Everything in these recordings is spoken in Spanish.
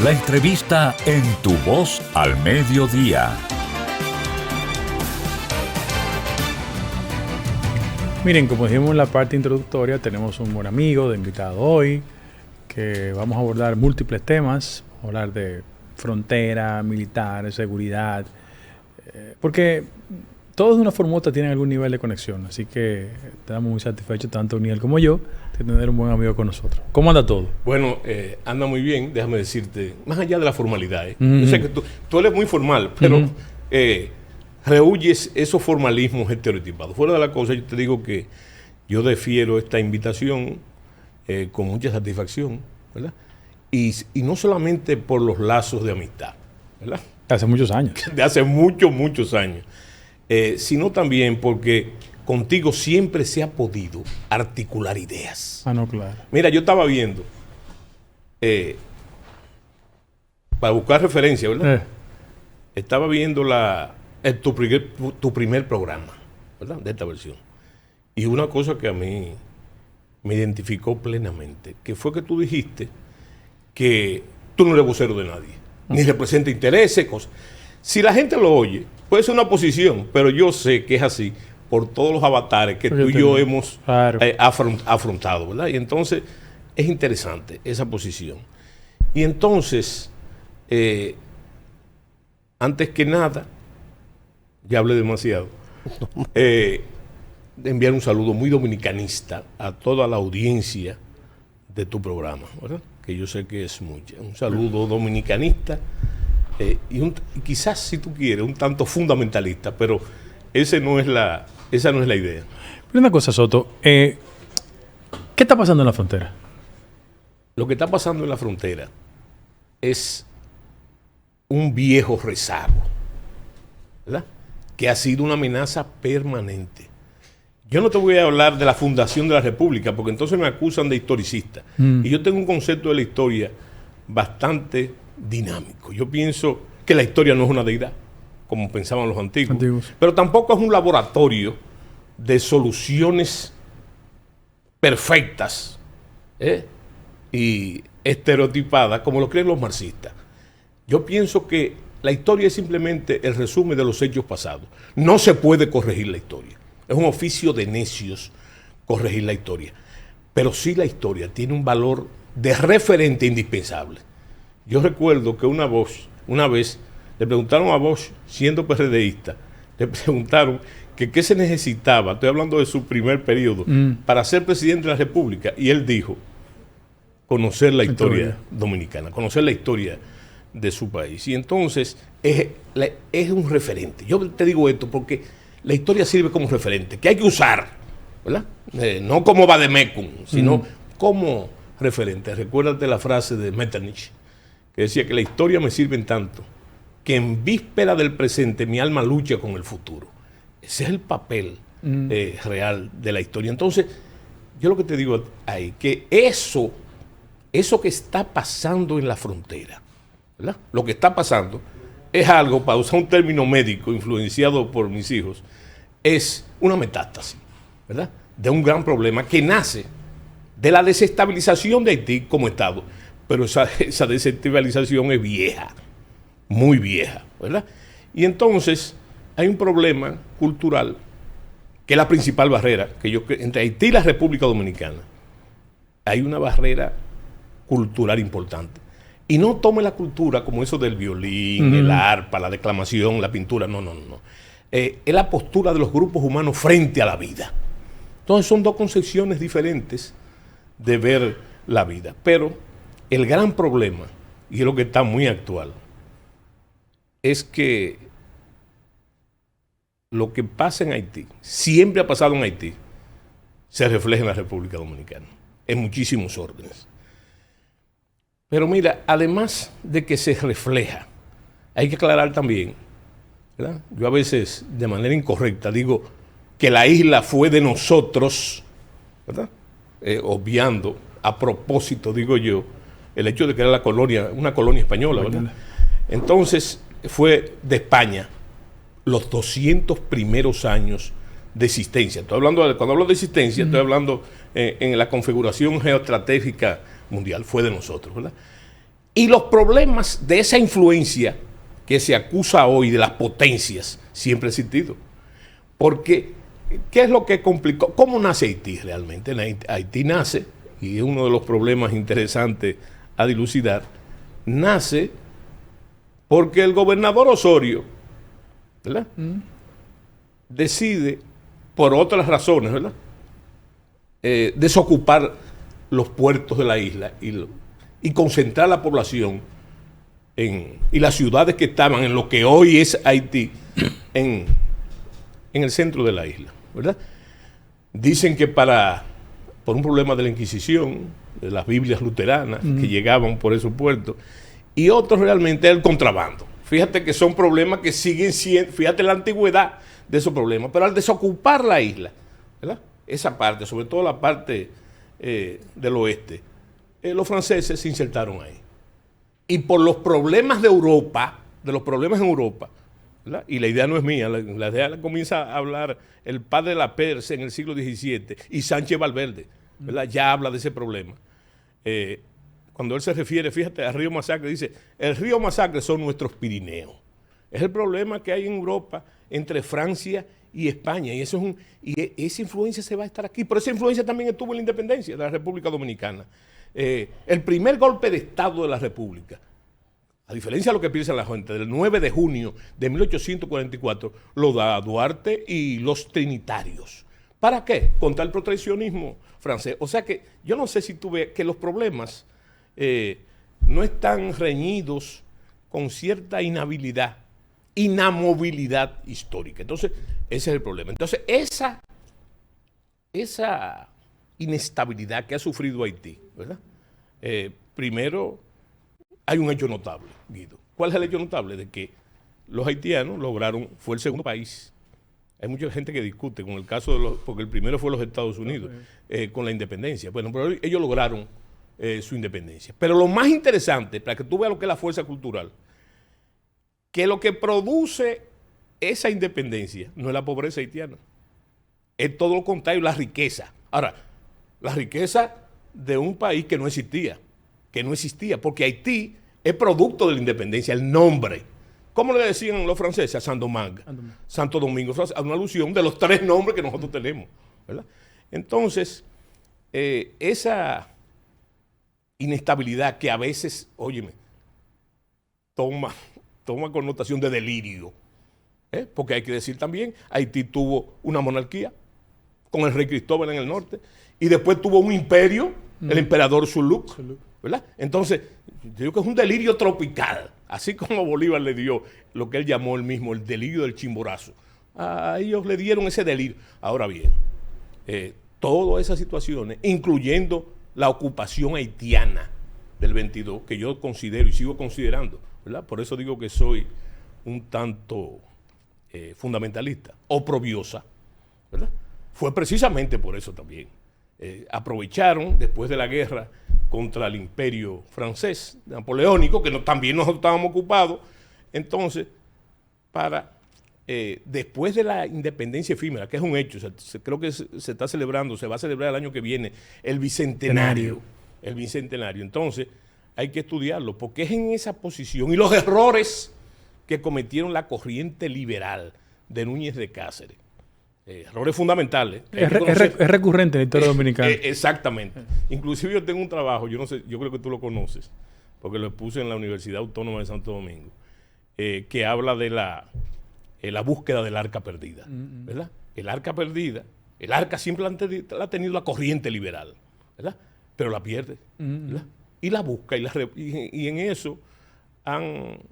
La entrevista en Tu Voz al Mediodía. Miren, como dijimos en la parte introductoria, tenemos un buen amigo de invitado hoy, que vamos a abordar múltiples temas, vamos a hablar de frontera, militar, seguridad, porque todos de una forma u otra tienen algún nivel de conexión, así que estamos muy satisfechos, tanto Niel como yo, de tener un buen amigo con nosotros. ¿Cómo anda todo? Bueno, anda muy bien, déjame decirte, más allá de la formalidad, yo sé que tú eres muy formal, pero rehuyes esos formalismos estereotipados. Fuera de la cosa, yo te digo que yo defiero esta invitación con mucha satisfacción, ¿verdad? Y no solamente por los lazos de amistad, ¿verdad? De hace muchos años. De hace muchos años. Sino también porque contigo siempre se ha podido articular ideas. Ah, no, claro. Mira, yo estaba viendo, para buscar referencia, ¿verdad? Estaba viendo tu primer programa, ¿verdad? De esta versión. Y una cosa que a mí me identificó plenamente, que fue que tú dijiste que tú no eres vocero de nadie, ni representa intereses, cosas. Si la gente lo oye, puede ser una posición, pero yo sé que es así por todos los avatares que tú y yo hemos afrontado, ¿verdad? Y entonces es interesante esa posición. Y entonces, antes que nada, ya hablé demasiado, de enviar un saludo muy dominicanista a toda la audiencia de tu programa, ¿verdad? Que yo sé que es mucha. Un saludo dominicanista y quizás, si tú quieres, un tanto fundamentalista, pero esa no es la idea. Pero una cosa, Soto, ¿qué está pasando en la frontera? Lo que está pasando en la frontera es un viejo rezago, ¿verdad? Que ha sido una amenaza permanente. Yo no te voy a hablar de la fundación de la República, porque entonces me acusan de historicista. Y yo tengo un concepto de la historia bastante dinámico. Yo pienso que la historia no es una deidad, como pensaban los antiguos. Pero tampoco es un laboratorio de soluciones perfectas y estereotipadas, como lo creen los marxistas. Yo pienso que la historia es simplemente el resumen de los hechos pasados. No se puede corregir la historia. Es un oficio de necios corregir la historia. Pero sí la historia tiene un valor de referente indispensable. Yo recuerdo que una vez le preguntaron a Bosch, siendo PRDista, le preguntaron que qué se necesitaba, estoy hablando de su primer periodo, para ser presidente de la República. Y él dijo, conocer la historia dominicana, conocer la historia de su país. Y entonces es un referente. Yo te digo esto porque la historia sirve como referente, que hay que usar, ¿verdad? No como vademecum, sino como referente. Recuérdate la frase de Metternich, que decía que la historia me sirve en tanto que en víspera del presente mi alma lucha con el futuro. Ese es el papel real de la historia. Entonces, yo lo que te digo ahí, que eso que está pasando en la frontera, ¿verdad? Lo que está pasando es algo, para usar un término médico influenciado por mis hijos, es una metástasis, ¿verdad? De un gran problema que nace de la desestabilización de Haití como Estado. Pero esa desestabilización es vieja, muy vieja, ¿verdad? Y entonces hay un problema cultural, que es la principal barrera, entre Haití y la República Dominicana. Hay una barrera cultural importante. Y no tome la cultura como eso del violín, el arpa, la declamación, la pintura, no. Es la postura de los grupos humanos frente a la vida. Entonces son dos concepciones diferentes de ver la vida. Pero el gran problema, y es lo que está muy actual, es que lo que pasa en Haití, siempre ha pasado en Haití, se refleja en la República Dominicana, en muchísimos órdenes. Pero mira, además de que se refleja, hay que aclarar también, ¿verdad? Yo a veces, de manera incorrecta, digo que la isla fue de nosotros, ¿verdad? Obviando, a propósito, digo yo, el hecho de que era una colonia española, ¿verdad? Entonces, fue de España los 200 primeros años de existencia. Cuando hablo de existencia, estoy hablando en la configuración geoestratégica mundial, fue de nosotros, ¿verdad? Y los problemas de esa influencia que se acusa hoy de las potencias siempre ha existido. Porque, ¿qué es lo que complicó? ¿Cómo nace Haití realmente? Haití nace, y es uno de los problemas interesantes a dilucidar, nace porque el gobernador Osorio, ¿verdad? Decide, por otras razones, ¿verdad? Desocupar los puertos de la isla y concentrar la población y las ciudades que estaban en lo que hoy es Haití, en el centro de la isla, ¿verdad? Dicen que por un problema de la Inquisición, de las Biblias luteranas que llegaban por esos puertos, y otros realmente el contrabando. Fíjate que son problemas que siguen siendo, fíjate la antigüedad de esos problemas, pero al desocupar la isla, ¿verdad? Esa parte, sobre todo la parte del oeste, los franceses se insertaron ahí. Y por los problemas de Europa, ¿verdad? Y la idea no es mía, la idea la comienza a hablar el padre de la Perse en el siglo XVII y Sánchez Valverde, ¿verdad? Ya habla de ese problema. Cuando él se refiere, fíjate, al río Masacre, dice, el río Masacre son nuestros Pirineos. Es el problema que hay en Europa entre Francia y España, y esa influencia se va a estar aquí, pero esa influencia también estuvo en la independencia de la República Dominicana. El primer golpe de Estado de la República, a diferencia de lo que piensa la gente, del 9 de junio de 1844, lo da Duarte y los trinitarios. ¿Para qué? Contra el proteccionismo francés. O sea que yo no sé si tú ves que los problemas no están reñidos con cierta inamovilidad histórica. Entonces, ese es el problema. Entonces, esa inestabilidad que ha sufrido Haití, ¿verdad? Primero, hay un hecho notable, Guido. ¿Cuál es el hecho notable? De que los haitianos fue el segundo país. Hay mucha gente que discute con el caso porque el primero fue los Estados Unidos, con la independencia. Bueno, pero ellos lograron su independencia. Pero lo más interesante, para que tú veas lo que es la fuerza cultural, que lo que produce esa independencia no es la pobreza haitiana, es todo lo contrario, la riqueza. Ahora, la riqueza de un país que no existía, porque Haití es producto de la independencia, el nombre. ¿Cómo le decían los franceses a Saint-Domingue? Santo Domingo, a una alusión de los 3 nombres que nosotros tenemos, ¿verdad? Entonces, esa inestabilidad que a veces, óyeme, toma connotación de delirio, porque hay que decir también, Haití tuvo una monarquía con el rey Cristóbal en el norte, y después tuvo un imperio, el emperador Zuluk, ¿verdad? Entonces, yo digo que es un delirio tropical, así como Bolívar le dio lo que él llamó él mismo el delirio del Chimborazo. A ellos le dieron ese delirio. Ahora bien, todas esas situaciones, incluyendo la ocupación haitiana del 22, que yo considero y sigo considerando, ¿verdad? Por eso digo que soy un tanto fundamentalista, oprobiosa, ¿verdad? Fue precisamente por eso también. Aprovecharon después de la guerra contra el imperio francés, napoleónico, que también nosotros estábamos ocupados, entonces, después de la independencia efímera, que es un hecho, creo que se está celebrando, se va a celebrar el año que viene, el Bicentenario. Entonces, hay que estudiarlo, porque es en esa posición, y los errores que cometieron la corriente liberal de Núñez de Cáceres, errores fundamentales. Es recurrente en la historia dominicana. Exactamente. Inclusive yo tengo un trabajo, yo no sé, yo creo que tú lo conoces, porque lo puse en la Universidad Autónoma de Santo Domingo, que habla de la búsqueda del arca perdida, ¿verdad? El arca perdida, el arca siempre la ha tenido la corriente liberal, ¿verdad? Pero la pierde, ¿verdad? Y la busca, y en eso,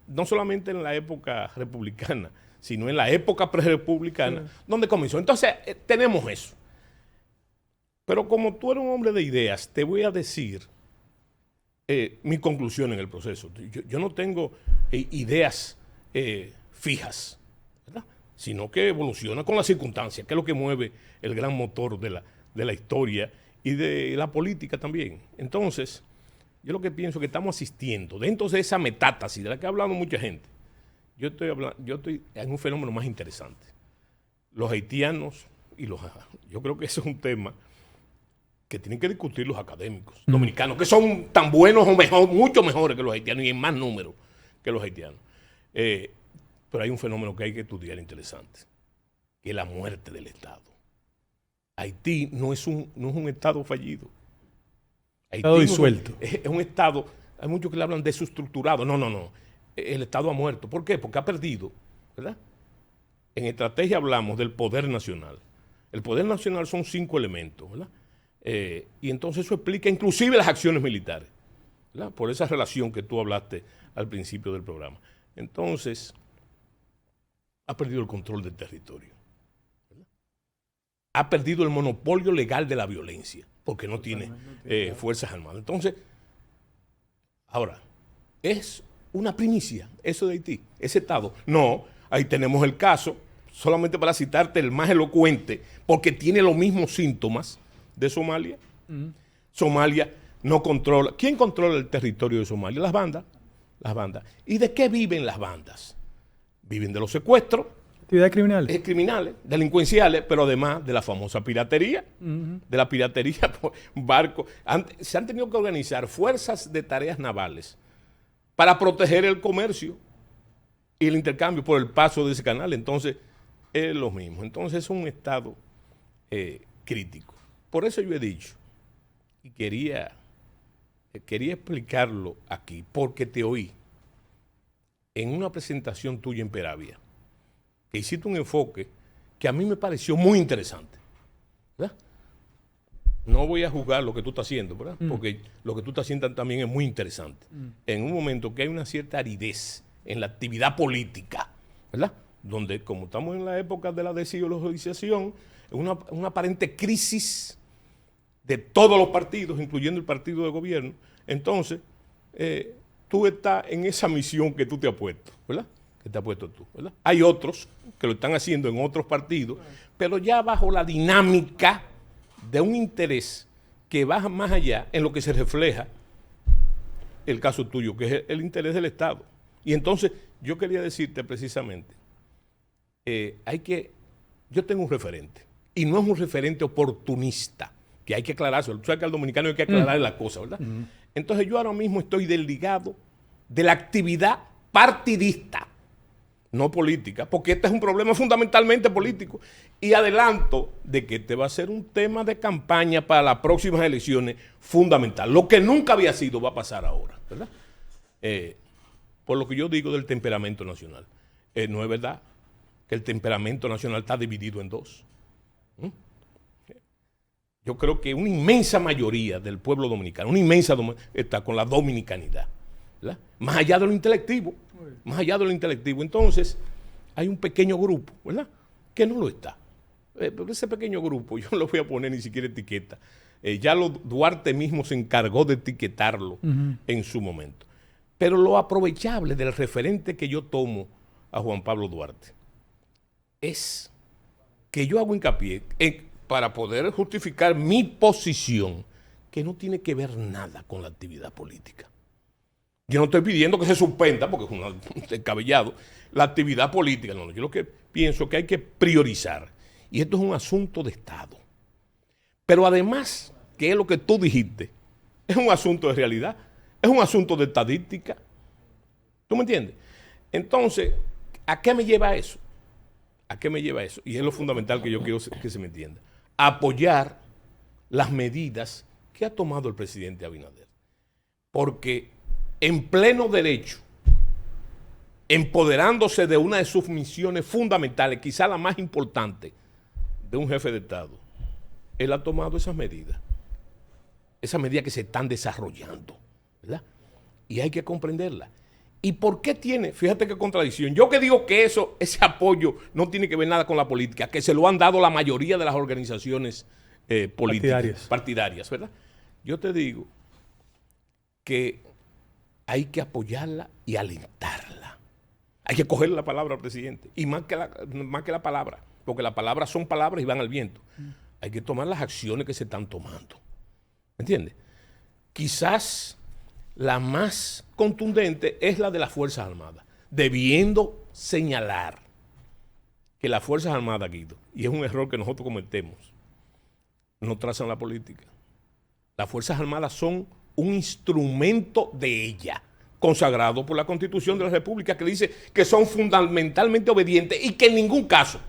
no solamente en la época republicana, sino en la época prerepublicana, donde comenzó. Entonces, tenemos eso. Pero como tú eres un hombre de ideas, te voy a decir mi conclusión en el proceso. Yo no tengo ideas fijas, ¿verdad? Sino que evoluciona con las circunstancias, que es lo que mueve el gran motor de la historia y de la política también. Entonces, yo lo que pienso es que estamos asistiendo, dentro de esa metástasis de la que ha hablado mucha gente, yo estoy en un fenómeno más interesante. Los haitianos yo creo que ese es un tema que tienen que discutir los académicos dominicanos, que son tan buenos o mejor, mucho mejores que los haitianos y en más número que los haitianos. Pero hay un fenómeno que hay que estudiar interesante, que es la muerte del Estado. Haití no es un Estado fallido. Haití Estado disuelto. Es un Estado, hay muchos que le hablan de desestructurado. No. El Estado ha muerto. ¿Por qué? Porque ha perdido, ¿verdad? En estrategia hablamos del poder nacional. El poder nacional son 5 elementos, ¿verdad? Y entonces eso explica inclusive las acciones militares, ¿verdad? Por esa relación que tú hablaste al principio del programa. Entonces, ha perdido el control del territorio, ¿verdad? Ha perdido el monopolio legal de la violencia, porque no tiene fuerzas armadas. Entonces, ahora, es una primicia eso de Haití, ese Estado. No, ahí tenemos el caso, solamente para citarte el más elocuente, porque tiene los mismos síntomas de Somalia. Somalia no controla. ¿Quién controla el territorio de Somalia? Las bandas. Las bandas. ¿Y de qué viven las bandas? Viven de los secuestros. Actividades criminales. Criminales, delincuenciales, pero además de la famosa piratería, de la piratería por barcos. Se han tenido que organizar fuerzas de tareas navales para proteger el comercio y el intercambio por el paso de ese canal. Entonces, es lo mismo. Entonces, es un estado crítico. Por eso yo he dicho, y quería explicarlo aquí, porque te oí en una presentación tuya en Peravia, que hiciste un enfoque que a mí me pareció muy interesante, ¿verdad? No voy a juzgar lo que tú estás haciendo, ¿verdad? Porque lo que tú estás haciendo también es muy interesante. En un momento que hay una cierta aridez en la actividad política, ¿verdad? Donde, como estamos en la época de la desideologización, una aparente crisis de todos los partidos, incluyendo el partido de gobierno, entonces tú estás en esa misión que tú te has puesto, ¿verdad? Que te has puesto tú, ¿verdad? Hay otros que lo están haciendo en otros partidos, pero ya bajo la dinámica de un interés que va más allá en lo que se refleja el caso tuyo, que es el interés del Estado. Y entonces yo quería decirte precisamente, yo tengo un referente, y no es un referente oportunista, que hay que aclararse. Tú sabes que al dominicano hay que aclarar las cosas, ¿verdad? Entonces yo ahora mismo estoy desligado de la actividad partidista, no política, porque este es un problema fundamentalmente político. Y adelanto de que este va a ser un tema de campaña para las próximas elecciones fundamental. Lo que nunca había sido va a pasar ahora, ¿verdad? Por lo que yo digo del temperamento nacional. No es verdad que el temperamento nacional está dividido en dos. Yo creo que una inmensa mayoría del pueblo dominicano, está con la dominicanidad, ¿verdad? Más allá de lo intelectivo, Entonces, hay un pequeño grupo, ¿verdad?, que no lo está. Pero ese pequeño grupo, yo no lo voy a poner ni siquiera etiqueta. Duarte mismo se encargó de etiquetarlo en su momento. Pero lo aprovechable del referente que yo tomo a Juan Pablo Duarte es que yo hago hincapié para poder justificar mi posición, que no tiene que ver nada con la actividad política. Yo no estoy pidiendo que se suspenda, porque es un descabellado, la actividad política. No, yo lo que pienso es que hay que priorizar. Y esto es un asunto de Estado. Pero además, que es lo que tú dijiste, es un asunto de realidad, es un asunto de estadística. ¿Tú me entiendes? Entonces, ¿a qué me lleva eso? ¿A qué me lleva eso? Y es lo fundamental que yo quiero que se me entienda. Apoyar las medidas que ha tomado el presidente Abinader. Porque en pleno derecho, empoderándose de una de sus misiones fundamentales, quizá la más importante de un jefe de Estado, él ha tomado esas medidas que se están desarrollando, ¿verdad? Y hay que comprenderlas. ¿Y por qué tiene? Fíjate qué contradicción. Yo que digo que ese apoyo no tiene que ver nada con la política, que se lo han dado la mayoría de las organizaciones políticas, partidarias, ¿verdad? Yo te digo que hay que apoyarla y alentarla. Hay que coger la palabra al presidente. Y más que la palabra, porque las palabras son palabras y van al viento. Hay que tomar las acciones que se están tomando. ¿Me entiendes? Quizás la más contundente es la de las Fuerzas Armadas, debiendo señalar que las Fuerzas Armadas, Guido, y es un error que nosotros cometemos, no trazan la política. Las Fuerzas Armadas son un instrumento de ella, consagrado por la Constitución de la República, que dice que son fundamentalmente obedientes y que en ningún caso,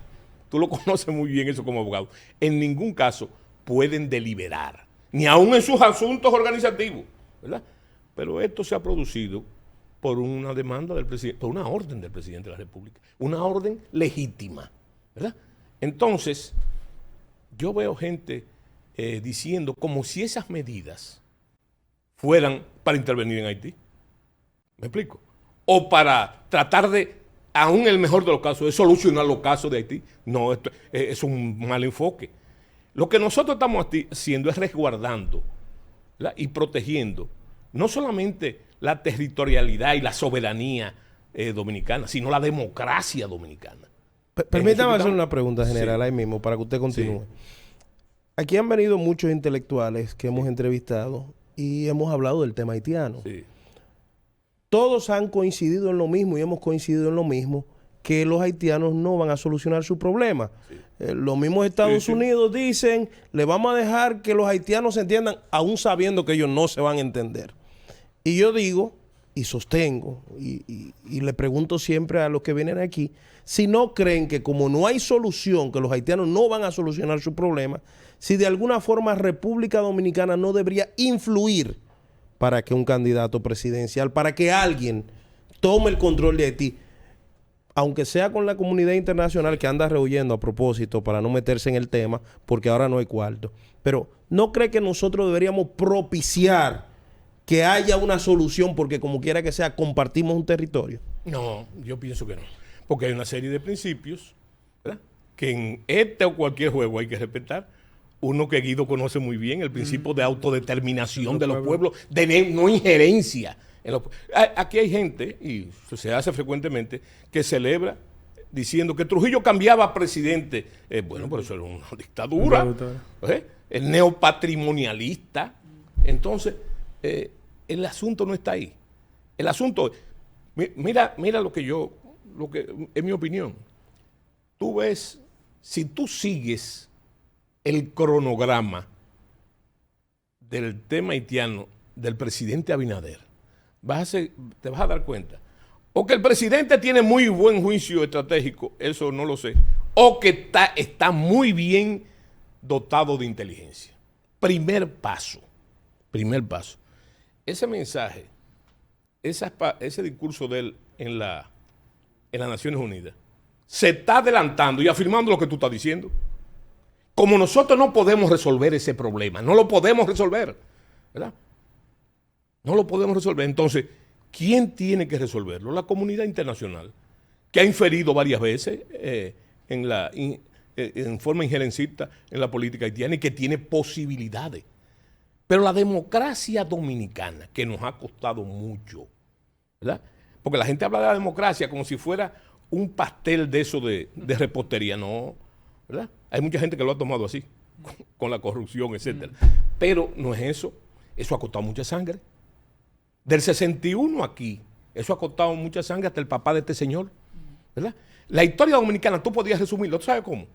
tú lo conoces muy bien eso como abogado, en ningún caso pueden deliberar, ni aun en sus asuntos organizativos, ¿verdad? Pero esto se ha producido por una demanda del presidente, por una orden del presidente de la República, una orden legítima, ¿verdad? Entonces, yo veo gente diciendo como si esas medidas fueran para intervenir en Haití. ¿Me explico? O para tratar de, aún el mejor de los casos, de solucionar los casos de Haití. No, esto es un mal enfoque. Lo que nosotros estamos haciendo es resguardando, ¿verdad?, y protegiendo no solamente la territorialidad y la soberanía dominicana, sino la democracia dominicana. Permítame hacer una pregunta general ahí mismo para que usted continúe. Sí. Aquí han venido muchos intelectuales que hemos entrevistado y hemos hablado del tema haitiano. Sí. Todos han coincidido en lo mismo y hemos coincidido en lo mismo, que los haitianos no van a solucionar su problema. Sí. Los mismos Estados Unidos dicen, le vamos a dejar que los haitianos se entiendan, aún sabiendo que ellos no se van a entender. Y yo digo, y sostengo, y le pregunto siempre a los que vienen aquí, si no creen que como no hay solución, que los haitianos no van a solucionar su problema, si de alguna forma República Dominicana no debería influir para que un candidato presidencial, para que alguien tome el control de Haití, aunque sea con la comunidad internacional que anda rehuyendo a propósito para no meterse en el tema, porque ahora no hay cuarto. Pero ¿no cree que nosotros deberíamos propiciar que haya una solución porque como quiera que sea compartimos un territorio? No, yo pienso que no. Porque hay una serie de principios, ¿verdad?, que en este o cualquier juego hay que respetar. Uno que Guido conoce muy bien, el principio de autodeterminación de los pueblos, de no injerencia. Aquí hay gente, y se hace frecuentemente, que celebra diciendo que Trujillo cambiaba presidente. Bueno, pero eso era una dictadura. El neopatrimonialista. Entonces, el asunto no está ahí. El asunto, mira lo que en mi opinión, tú ves, si tú sigues el cronograma del tema haitiano del presidente Abinader, te vas a dar cuenta o que el presidente tiene muy buen juicio estratégico, eso no lo sé, o que está muy bien dotado de inteligencia. Primer paso. Ese mensaje, ese discurso de él en las Naciones Unidas, se está adelantando y afirmando lo que tú estás diciendo. Como nosotros no podemos resolver ese problema, no lo podemos resolver, ¿verdad? No lo podemos resolver. Entonces, ¿quién tiene que resolverlo? La comunidad internacional, que ha inferido varias veces en forma injerencista en la política haitiana y que tiene posibilidades. Pero la democracia dominicana, que nos ha costado mucho, ¿verdad? Porque la gente habla de la democracia como si fuera un pastel de eso de repostería, no, ¿verdad? Hay mucha gente que lo ha tomado así, con la corrupción, etcétera. Pero no es eso. Eso ha costado mucha sangre. Del 61 aquí, eso ha costado mucha sangre hasta el papá de este señor, ¿verdad? La historia dominicana, tú podías resumirlo, ¿tú sabes cómo?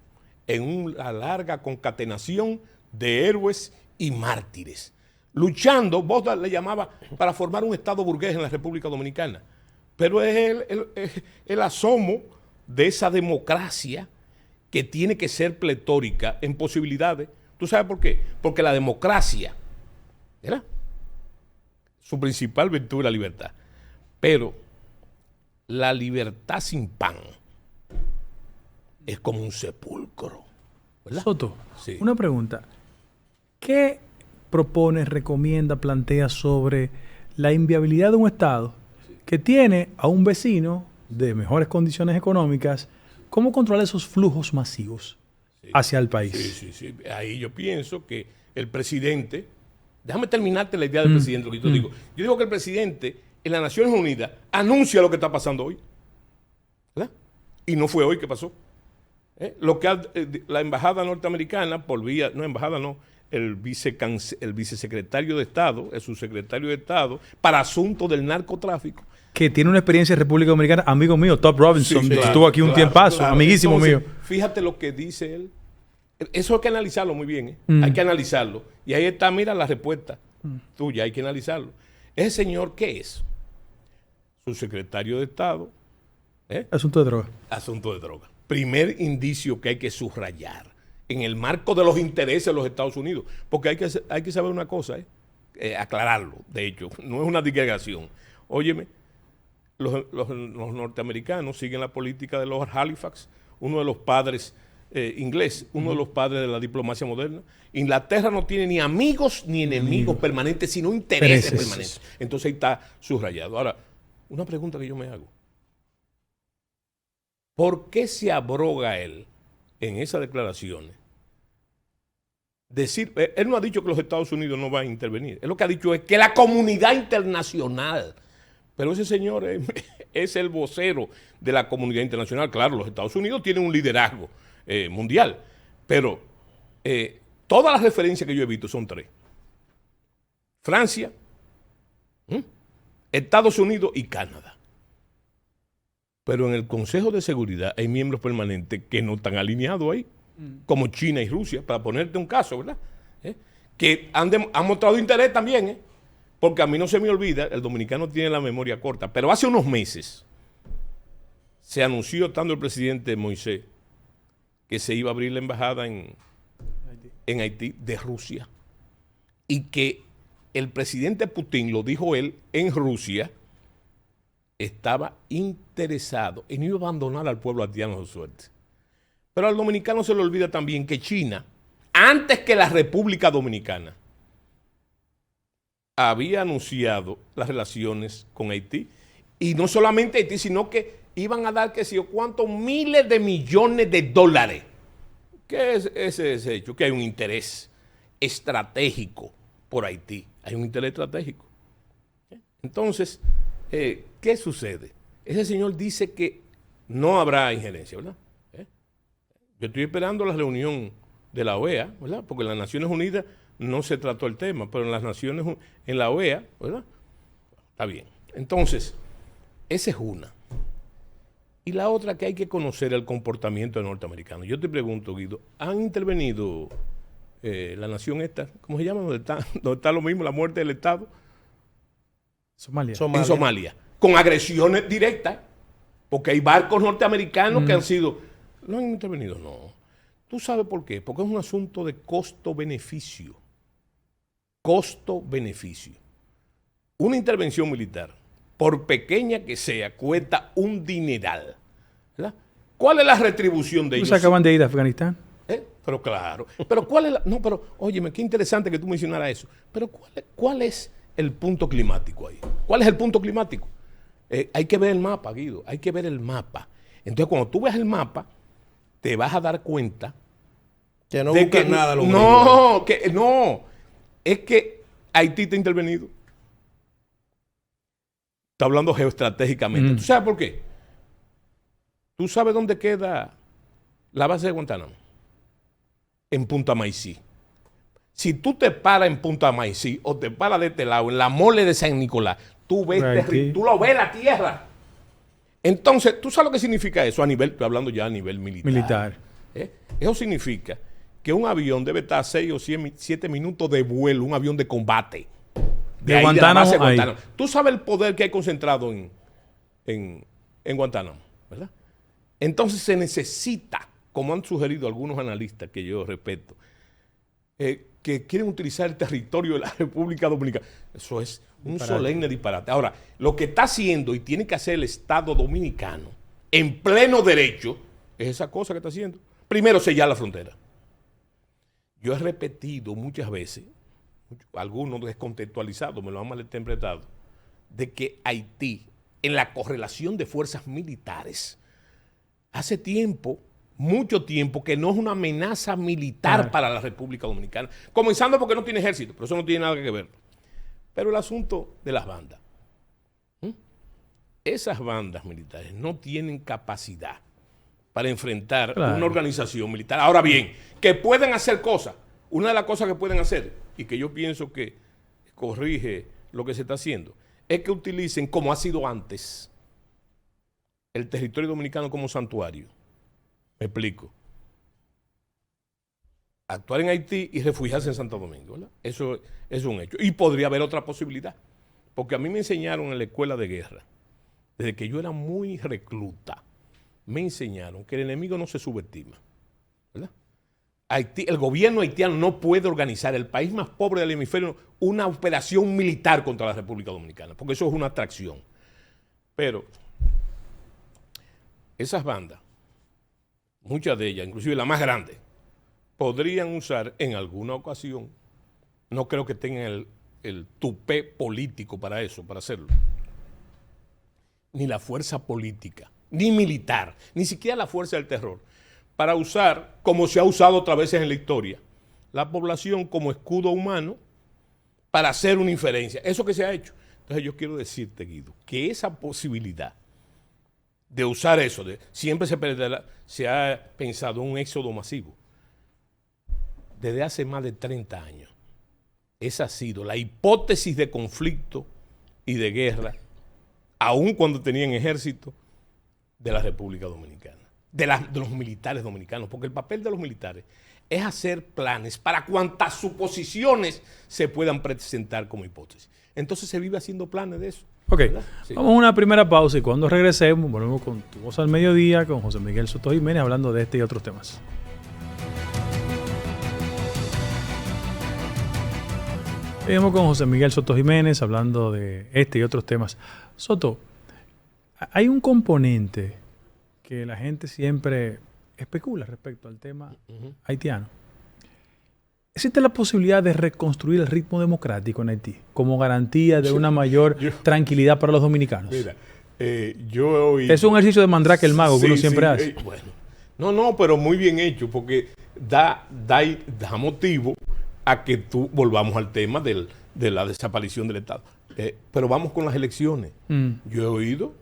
En una larga concatenación de héroes y mártires. Luchando, vos le llamabas para formar un Estado burgués en la República Dominicana. Pero es el asomo de esa democracia que tiene que ser pletórica en posibilidades. ¿Tú sabes por qué? Porque la democracia, ¿verdad?, su principal virtud es la libertad. Pero la libertad sin pan es como un sepulcro, ¿verdad? Soto, sí. Una pregunta. ¿Qué propone, recomienda, plantea sobre la inviabilidad de un Estado que tiene a un vecino de mejores condiciones económicas? ¿Cómo controlar esos flujos masivos hacia el país? Sí. Ahí yo pienso que el presidente, déjame terminarte la idea del presidente, lo que yo digo. Yo digo que el presidente en las Naciones Unidas anuncia lo que está pasando hoy, ¿verdad? Y no fue hoy que pasó. Lo que la embajada norteamericana, el vicesecretario de Estado, el subsecretario de Estado, para asuntos del narcotráfico, que tiene una experiencia en República Dominicana, amigo mío, Top Robinson, estuvo aquí un tiempazo, amiguísimo mío. Fíjate lo que dice él. Eso hay que analizarlo muy bien, ¿eh? Hay que analizarlo. Y ahí está, mira la respuesta tuya, hay que analizarlo. ¿Ese señor qué es? Su secretario de Estado. Asunto de droga. Asunto de droga. Primer indicio que hay que subrayar en el marco de los intereses de los Estados Unidos. Porque hay que saber una cosa, aclararlo, de hecho, no es una digregación. Óyeme, los norteamericanos siguen la política de Lord Halifax, uno de los padres inglés, uno de los padres de la diplomacia moderna. Inglaterra no tiene ni amigos ni enemigos permanentes, sino intereses permanentes. Entonces ahí está subrayado. Ahora, una pregunta que yo me hago. ¿Por qué se abroga él en esas declaraciones? Él no ha dicho que los Estados Unidos no van a intervenir. Él lo que ha dicho es que la comunidad internacional. Pero ese señor es el vocero de la comunidad internacional. Claro, los Estados Unidos tienen un liderazgo mundial, pero todas las referencias que yo he visto son 3. Francia, Estados Unidos y Canadá. Pero en el Consejo de Seguridad hay miembros permanentes que no están alineados ahí, como China y Rusia, para ponerte un caso, ¿verdad? Que han mostrado interés también, porque a mí no se me olvida, el dominicano tiene la memoria corta, pero hace unos meses se anunció, estando el presidente Moisés, que se iba a abrir la embajada en Haití de Rusia, y que el presidente Putin, lo dijo él, en Rusia, estaba interesado y no iba a abandonar al pueblo haitiano a su suerte. Pero al dominicano se le olvida también que China, antes que la República Dominicana, había anunciado las relaciones con Haití. Y no solamente Haití, sino que iban a dar, qué sé yo, cuántos miles de millones de dólares. ¿Qué es ese hecho? Que hay un interés estratégico por Haití. Hay un interés estratégico. Entonces, ¿qué sucede? Ese señor dice que no habrá injerencia, ¿verdad? Yo estoy esperando la reunión de la OEA, ¿verdad? Porque en las Naciones Unidas no se trató el tema, pero en la OEA, ¿verdad? Está bien. Entonces, esa es una. Y la otra, que hay que conocer el comportamiento de norteamericanos. Yo te pregunto, Guido, ¿han intervenido la nación esta? ¿Cómo se llama? ¿Dónde está lo mismo, la muerte del Estado? Somalia. En Somalia. Con agresiones directas. Porque hay barcos norteamericanos que han sido... No han intervenido, no. ¿Tú sabes por qué? Porque es un asunto de costo-beneficio. Costo-beneficio. Una intervención militar, por pequeña que sea, cuesta un dineral, ¿verdad? ¿Cuál es la retribución de ellos? ¿No se acaban de ir a Afganistán? Pero claro. Pero ¿cuál es la...? No, pero óyeme, qué interesante que tú mencionaras eso. Pero ¿cuál es el punto climático ahí? ¿Cuál es el punto climático? Hay que ver el mapa, Guido. Hay que ver el mapa. Entonces, cuando tú ves el mapa, te vas a dar cuenta que no buscan nada. No, es que Haití está intervenido. Está hablando geoestratégicamente. ¿Tú sabes por qué? ¿Tú sabes dónde queda la base de Guantánamo? En Punta Maicí. Si tú te paras en Punta Maicí o te paras de este lado, en la mole de San Nicolás, tú lo ves la tierra. Entonces, ¿tú sabes lo que significa eso? Estoy hablando ya a nivel militar. Eso significa que un avión debe estar 6 o 7 minutos de vuelo, un avión de combate. De Guantánamo, Guantánamo. Tú sabes el poder que hay concentrado en Guantánamo, ¿verdad? Entonces se necesita, como han sugerido algunos analistas que yo respeto, que quieren utilizar el territorio de la República Dominicana. Eso es un solemne disparate. Ahora, lo que está haciendo y tiene que hacer el Estado Dominicano en pleno derecho es esa cosa que está haciendo. Primero, sellar la frontera. Yo he repetido muchas veces, algunos descontextualizados, me lo han malinterpretado, de que Haití, en la correlación de fuerzas militares, hace tiempo, mucho tiempo, que no es una amenaza militar para la República Dominicana. Comenzando porque no tiene ejército, pero eso no tiene nada que ver. Pero el asunto de las bandas. Esas bandas militares no tienen capacidad para enfrentar una organización militar. Ahora bien, que pueden hacer cosas. Una de las cosas que pueden hacer, y que yo pienso que corrige lo que se está haciendo, es que utilicen, como ha sido antes, el territorio dominicano como santuario. Me explico. actuar en Haití y refugiarse en Santo Domingo, ¿verdad? Eso es un hecho. Y podría haber otra posibilidad, porque a mí me enseñaron en la escuela de guerra, desde que yo era muy recluta, me enseñaron que el enemigo no se subestima, ¿verdad? Haití, el gobierno haitiano no puede organizar, el país más pobre del hemisferio, una operación militar contra la República Dominicana, porque eso es una atracción. Pero esas bandas, muchas de ellas, inclusive la más grande, podrían usar en alguna ocasión, no creo que tengan el tupé político para eso, para hacerlo, ni la fuerza política, ni militar, ni siquiera la fuerza del terror, para usar, como se ha usado otras veces en la historia, la población como escudo humano para hacer una inferencia. Eso que se ha hecho. Entonces yo quiero decirte, Guido, que esa posibilidad de usar eso, siempre se ha pensado en un éxodo masivo. Desde hace más de 30 años, esa ha sido la hipótesis de conflicto y de guerra, aun cuando tenían ejército, de la República Dominicana, de los militares dominicanos, porque el papel de los militares es hacer planes para cuantas suposiciones se puedan presentar como hipótesis. Entonces se vive haciendo planes de eso. Ok, sí. Vamos a una primera pausa y cuando regresemos volvemos con Tu Voz al Mediodía, con José Miguel Soto Jiménez, hablando de este y otros temas. Seguimos con José Miguel Soto Jiménez, hablando de este y otros temas. Soto, hay un componente que la gente siempre especula respecto al tema haitiano. ¿Existe la posibilidad de reconstruir el ritmo democrático en Haití como garantía de una mayor tranquilidad para los dominicanos? Mira, yo he oído... Es un ejercicio de Mandrake el mago que uno siempre hace. Bueno, no, pero muy bien hecho, porque da motivo a que volvamos al tema de la desaparición del Estado. Pero vamos con las elecciones. Yo he oído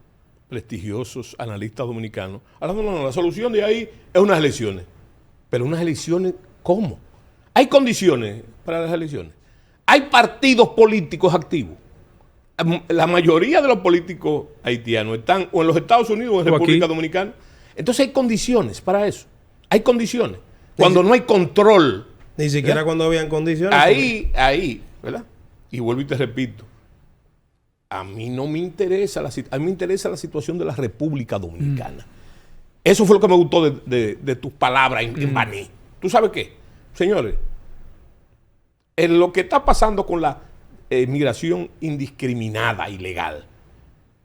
prestigiosos analistas dominicanos hablando, no, la solución de ahí es unas elecciones. Pero unas elecciones, ¿cómo? Hay condiciones para las elecciones. Hay partidos políticos activos. La mayoría de los políticos haitianos están o en los Estados Unidos o en República Dominicana. Entonces hay condiciones para eso. Hay condiciones. Cuando no hay control. Ni siquiera ¿verdad? Cuando habían condiciones. Ahí, ¿verdad? Y vuelvo y te repito. A mí no me interesa a mí me interesa la situación de la República Dominicana. Eso fue lo que me gustó de tus palabras en Baní. ¿Tú sabes qué? Señores, en lo que está pasando con la migración indiscriminada, ilegal,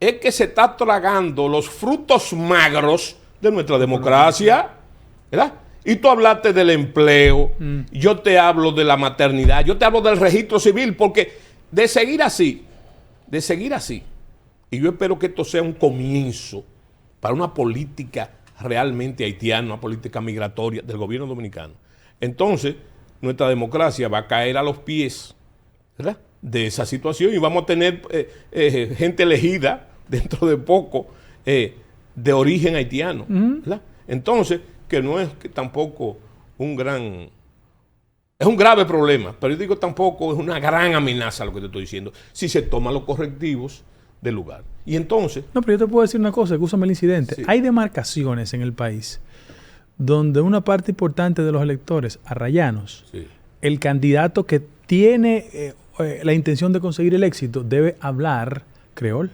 es que se está tragando los frutos magros de nuestra democracia, ¿verdad? Y tú hablaste del empleo, yo te hablo de la maternidad, yo te hablo del registro civil, porque de seguir así, y yo espero que esto sea un comienzo para una política realmente haitiana, una política migratoria del gobierno dominicano. Entonces, nuestra democracia va a caer a los pies, ¿verdad?, de esa situación y vamos a tener gente elegida dentro de poco de origen haitiano, ¿verdad? Entonces, que no es que tampoco es un grave problema, pero yo digo tampoco es una gran amenaza lo que te estoy diciendo, si se toman los correctivos del lugar. Y entonces... No, pero yo te puedo decir una cosa, escúchame el incidente. Sí. Hay demarcaciones en el país donde una parte importante de los electores arrayanos, sí, el candidato que tiene la intención de conseguir el éxito debe hablar creol.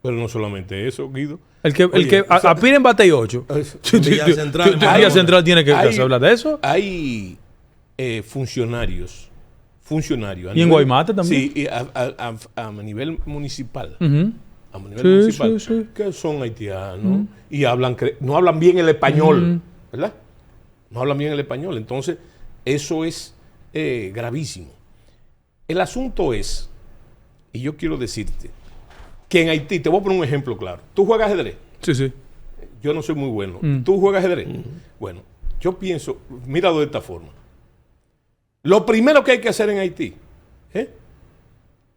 Pero no solamente eso, Guido. El que aspira en Batey 8. Villa Central tiene que hablar de eso. Hay funcionarios. Y en Guaymate también. Sí, a nivel municipal. A nivel municipal. Sí. Que son haitianos y no hablan bien el español. ¿Verdad? No hablan bien el español. Entonces, eso es gravísimo. El asunto es, y yo quiero decirte, que en Haití, te voy a poner un ejemplo claro. ¿Tú juegas ajedrez? Sí. Yo no soy muy bueno. ¿Tú juegas ajedrez? Bueno, yo pienso, míralo de esta forma. Lo primero que hay que hacer en Haití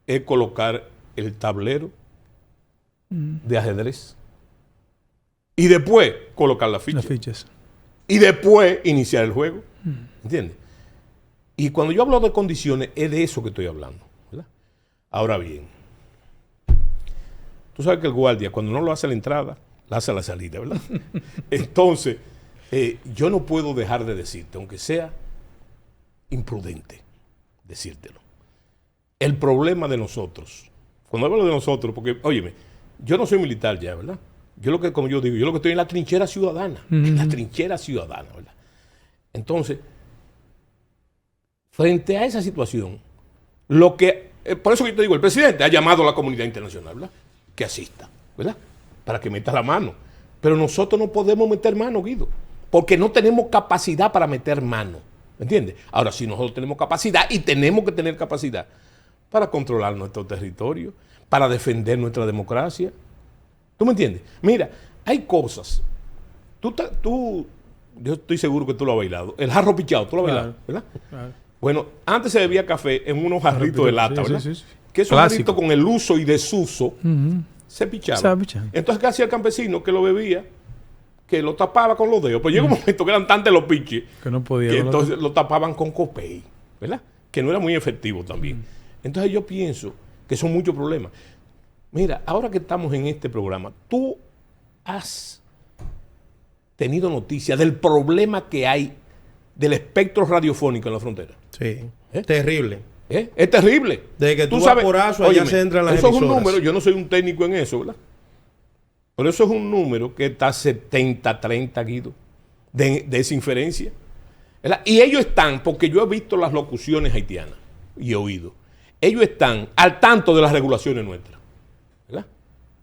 es colocar el tablero de ajedrez. Y después colocar las fichas. Y después iniciar el juego. ¿Entiendes? Y cuando yo hablo de condiciones, es de eso que estoy hablando, ¿verdad? Ahora bien, tú sabes que el guardia, cuando no lo hace a la entrada, lo hace a la salida, ¿verdad? Entonces, yo no puedo dejar de decirte, aunque sea imprudente decírtelo. El problema de nosotros, cuando hablo de nosotros, porque, óyeme, yo no soy militar ya, ¿verdad? Yo lo que, como yo digo, yo lo que estoy en la trinchera ciudadana, en la trinchera ciudadana, ¿verdad? Entonces, frente a esa situación, por eso que yo te digo, el presidente ha llamado a la comunidad internacional, ¿verdad? Que asista, ¿verdad? Para que meta la mano. Pero nosotros no podemos meter mano, Guido, porque no tenemos capacidad para meter mano, ¿me entiendes? Ahora, si nosotros tenemos capacidad, y tenemos que tener capacidad para controlar nuestro territorio, para defender nuestra democracia, ¿tú me entiendes? Mira, hay cosas, yo estoy seguro que tú lo has bailado, el jarro pichado, tú lo has bailado, ¿verdad? Claro. Bueno, antes se bebía café en unos jarritos de lata, ¿verdad? Sí. Que esos jarritos con el uso y desuso se pichaban. Entonces, ¿qué hacía el campesino que lo bebía? Que lo tapaba con los dedos. Pues llegó un momento que eran tantos los piches que no podía. Que entonces lo tapaban con copey, ¿verdad? Que no era muy efectivo también. Entonces yo pienso que son muchos problemas. Mira, ahora que estamos en este programa, tú has tenido noticia del problema que hay del espectro radiofónico en la frontera. Sí. Terrible. Es terrible. De que tú sabes, por eso allá se entran las emisoras. Eso es un número, yo no soy un técnico en eso, ¿verdad? Pero eso es un número que está 70-30, Guido, de esa inferencia, ¿verdad? Y ellos están, porque yo he visto las locuciones haitianas y he oído, ellos están al tanto de las regulaciones nuestras, ¿verdad?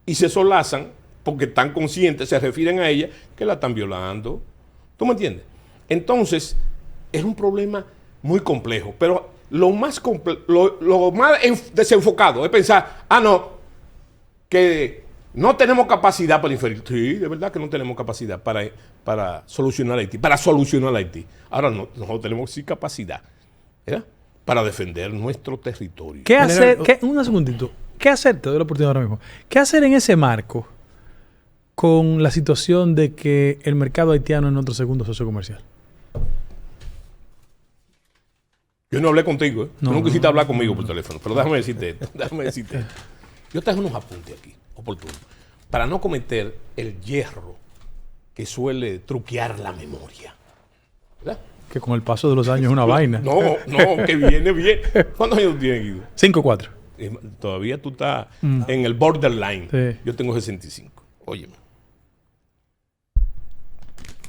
Y se solazan porque están conscientes, se refieren a ellas, que la están violando. ¿Tú me entiendes? Entonces, es un problema muy complejo, pero lo más desenfocado es pensar, que no tenemos capacidad para inferir. Sí, de verdad que no tenemos capacidad para solucionar Haití. Ahora nosotros tenemos sí capacidad, ¿verdad? Para defender nuestro territorio. ¿Qué hacer? Un segundito. ¿Qué hacer? Te doy la oportunidad ahora mismo. ¿Qué hacer en ese marco con la situación de que el mercado haitiano es nuestro segundo socio comercial? Yo no hablé contigo, ¿eh? Tú no quisiste hablar conmigo por teléfono, pero déjame decirte esto. Yo traje unos apuntes aquí, oportunos, para no cometer el hierro que suele truquear la memoria, ¿verdad? Que con el paso de los años es una vaina. No, que viene bien. ¿Cuántos años tienes, Guido? 5'4". Todavía tú estás en el borderline. Sí. Yo tengo 65. Óyeme.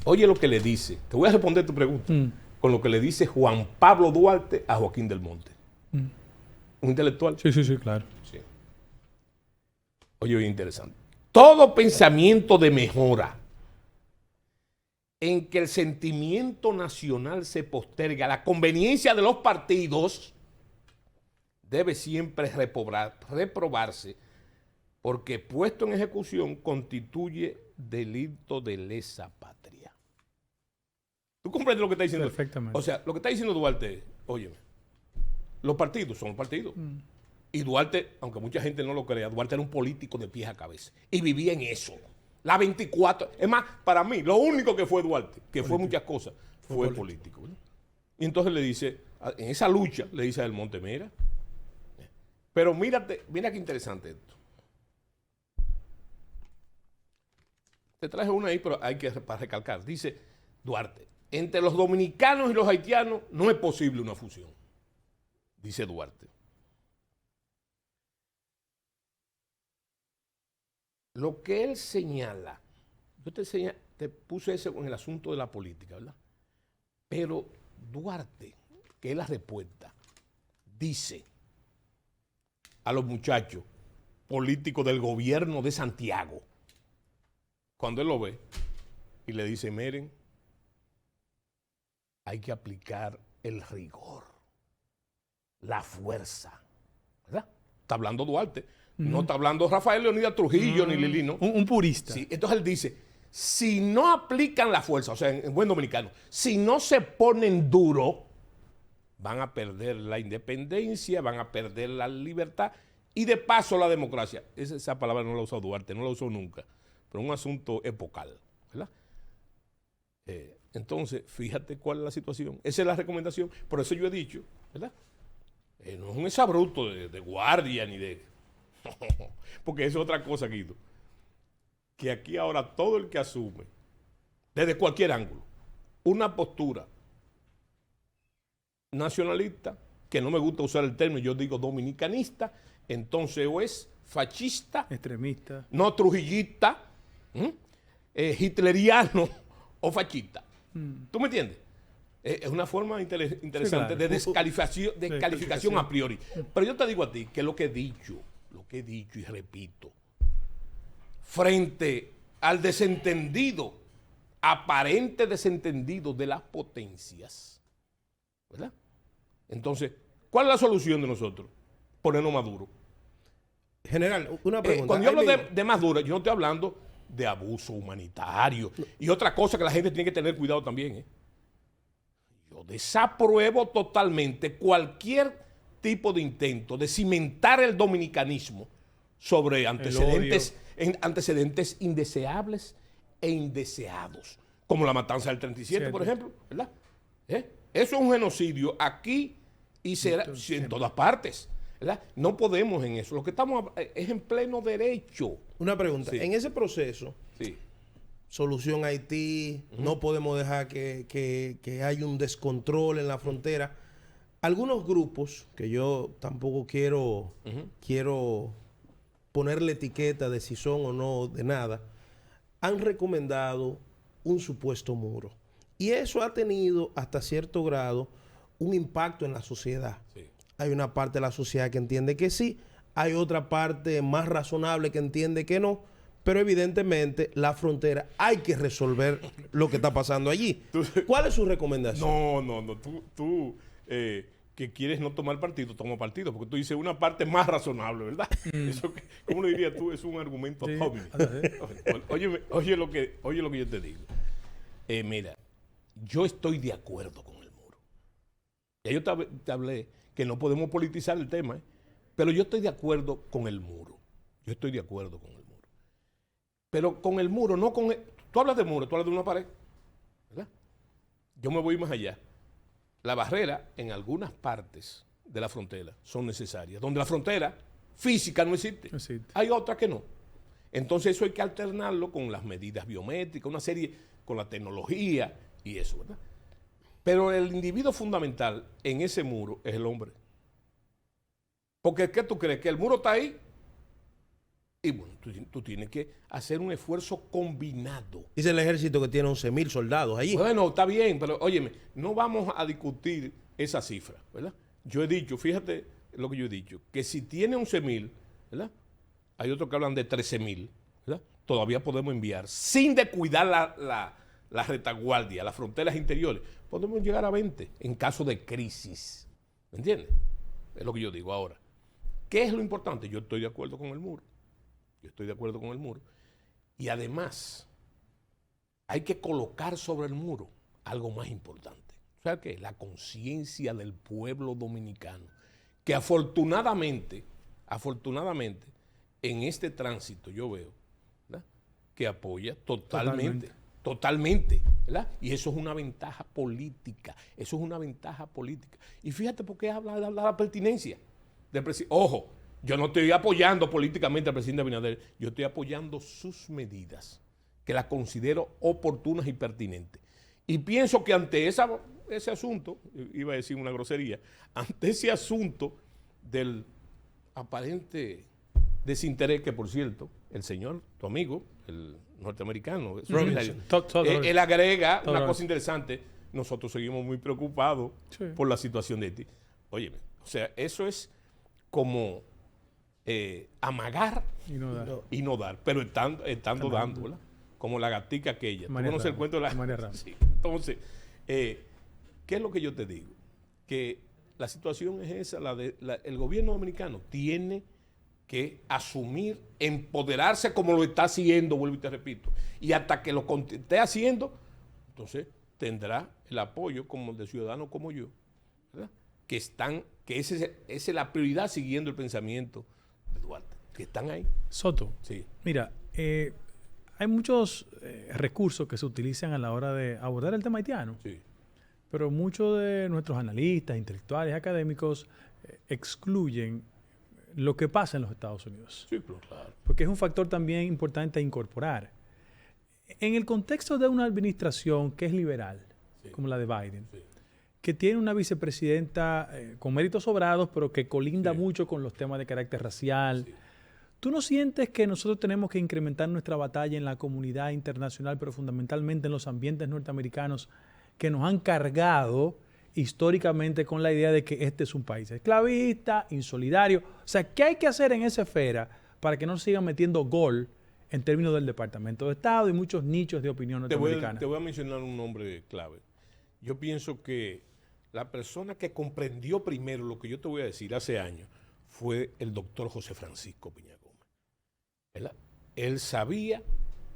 Oye lo que le dice. Te voy a responder tu pregunta. Con lo que le dice Juan Pablo Duarte a Joaquín del Monte. Un intelectual. Sí, claro. Sí. Oye, bien interesante. Todo pensamiento de mejora en que el sentimiento nacional se posterga a la conveniencia de los partidos debe siempre reprobarse, porque puesto en ejecución constituye delito de lesa patria. ¿Tú comprendes lo que está diciendo? Perfectamente. O sea, lo que está diciendo Duarte, óyeme, los partidos son los partidos. Y Duarte, aunque mucha gente no lo crea, Duarte era un político de pies a cabeza. Y vivía en eso. La 24. Es más, para mí, lo único que fue Duarte, que fue muchas cosas, fue político. ¿No? Y entonces le dice, en esa lucha, le dice a Del Monte, mira. Pero mira qué interesante esto. Te traje una ahí, pero hay que para recalcar. Dice Duarte, entre los dominicanos y los haitianos no es posible una fusión. Dice Duarte. Lo que él señala, yo te puse eso en el asunto de la política, ¿verdad? Pero Duarte, que es la respuesta, dice a los muchachos políticos del gobierno de Santiago, cuando él lo ve, y le dice, miren, hay que aplicar el rigor, la fuerza, ¿verdad? Está hablando Duarte. No está hablando Rafael Leonidas Trujillo ni Lilino. Un purista. Sí, entonces él dice, si no aplican la fuerza, o sea, en buen dominicano, si no se ponen duro, van a perder la independencia, van a perder la libertad y de paso la democracia. Esa palabra no la usó Duarte, no la usó nunca, pero es un asunto epocal, ¿verdad? Entonces, fíjate cuál es la situación. Esa es la recomendación. Por eso yo he dicho, ¿verdad? No es un exabrupto de guardia ni de... Porque eso es otra cosa, Guido. Que aquí ahora todo el que asume, desde cualquier ángulo, una postura nacionalista, que no me gusta usar el término, yo digo dominicanista, entonces o es fascista, extremista, no trujillista, hitleriano o fascista. ¿Tú me entiendes? Es una forma interesante, sí, claro, de descalificación a priori. Pero yo te digo a ti que lo que he dicho y repito, frente al desentendido, aparente desentendido de las potencias, ¿verdad? Entonces, ¿cuál es la solución de nosotros? Ponernos más duros. General, una pregunta. Cuando yo hablo de más duro, yo no estoy hablando de abuso humanitario y otra cosa que la gente tiene que tener cuidado también. Yo desapruebo totalmente cualquier tipo de intento de cimentar el dominicanismo sobre antecedentes indeseables e indeseados, como la matanza del 37, cierto, por ejemplo, ¿verdad? Eso es un genocidio aquí y será en todas partes, ¿verdad? No podemos en eso. Lo que estamos es en pleno derecho. Una pregunta. Sí. En ese proceso, sí, solución Haití, no podemos dejar que haya un descontrol en la frontera. Algunos grupos, que yo tampoco quiero ponerle etiqueta de si son o no de nada, han recomendado un supuesto muro. Y eso ha tenido hasta cierto grado un impacto en la sociedad. Sí. Hay una parte de la sociedad que entiende que sí, hay otra parte más razonable que entiende que no, pero evidentemente la frontera hay que resolver lo que está pasando allí. ¿Cuál es su recomendación? No. Tú que quieres no tomar partido, toma partido, porque tú dices una parte más razonable, ¿verdad? Eso, ¿cómo lo dirías tú? Es un argumento tómico. Oye lo que yo te digo. Mira, yo estoy de acuerdo con el muro. Ya yo te hablé que no podemos politizar el tema, pero yo estoy de acuerdo con el muro. Yo estoy de acuerdo con el muro. Pero con el muro, no con... Tú hablas de muro, tú hablas de una pared, ¿verdad? Yo me voy más allá. La barrera en algunas partes de la frontera son necesarias. Donde la frontera física no existe. Hay otras que no. Entonces eso hay que alternarlo con las medidas biométricas, una serie, con la tecnología y eso, ¿verdad? Pero el individuo fundamental en ese muro es el hombre. Porque ¿qué tú crees? ¿Que el muro está ahí? Y bueno, tú tienes que hacer un esfuerzo combinado. Dice el ejército que tiene 11,000 soldados allí. Bueno, está bien, pero óyeme, no vamos a discutir esa cifra, ¿verdad? Yo he dicho, fíjate lo que yo he dicho, que si tiene 11,000, ¿verdad? Hay otros que hablan de 13,000, ¿verdad? Todavía podemos enviar, sin descuidar la retaguardia, las fronteras interiores, podemos llegar a 20 en caso de crisis. ¿Me entiendes? Es lo que yo digo ahora. ¿Qué es lo importante? Yo estoy de acuerdo con el muro. Y además, hay que colocar sobre el muro algo más importante. ¿Sabes qué? La conciencia del pueblo dominicano, que afortunadamente, en este tránsito yo veo, ¿verdad?, que apoya totalmente, ¿verdad? Y eso es una ventaja política. Y fíjate por qué habla de la pertinencia del presidente. Ojo, yo no estoy apoyando políticamente al presidente Abinader, yo estoy apoyando sus medidas, que las considero oportunas y pertinentes. Y pienso que ante ese asunto, iba a decir una grosería, ante ese asunto del aparente desinterés, que por cierto, el señor, tu amigo, el norteamericano, él agrega una cosa interesante: nosotros seguimos muy preocupados por la situación de Haití. Óyeme, o sea, eso es como amagar y no dar, pero estando dando, ¿verdad? Como la gatica aquella. ¿Tú conoces el cuento de la María Ramos? Sí. Entonces, ¿qué es lo que yo te digo? Que la situación es esa, el gobierno dominicano tiene que asumir, empoderarse como lo está haciendo, vuelvo y te repito, y hasta que lo esté haciendo, entonces tendrá el apoyo como de ciudadanos como yo, ¿verdad? Que esa es la prioridad siguiendo el pensamiento de Duarte, que están ahí. Soto, sí. Mira, hay muchos recursos que se utilizan a la hora de abordar el tema haitiano, sí, pero muchos de nuestros analistas, intelectuales, académicos excluyen lo que pasa en los Estados Unidos. Sí, claro. Porque es un factor también importante a incorporar. En el contexto de una administración que es liberal, sí, como la de Biden, sí, que tiene una vicepresidenta con méritos sobrados, pero que colinda mucho con los temas de carácter racial. Sí. ¿Tú no sientes que nosotros tenemos que incrementar nuestra batalla en la comunidad internacional, pero fundamentalmente en los ambientes norteamericanos que nos han cargado históricamente con la idea de que este es un país esclavista, insolidario? O sea, ¿qué hay que hacer en esa esfera para que no se sigan metiendo gol en términos del Departamento de Estado y muchos nichos de opinión norteamericana? Te voy a mencionar un nombre clave. Yo pienso que la persona que comprendió primero lo que yo te voy a decir hace años fue el doctor José Francisco Peña Gómez. ¿Verdad? Él sabía,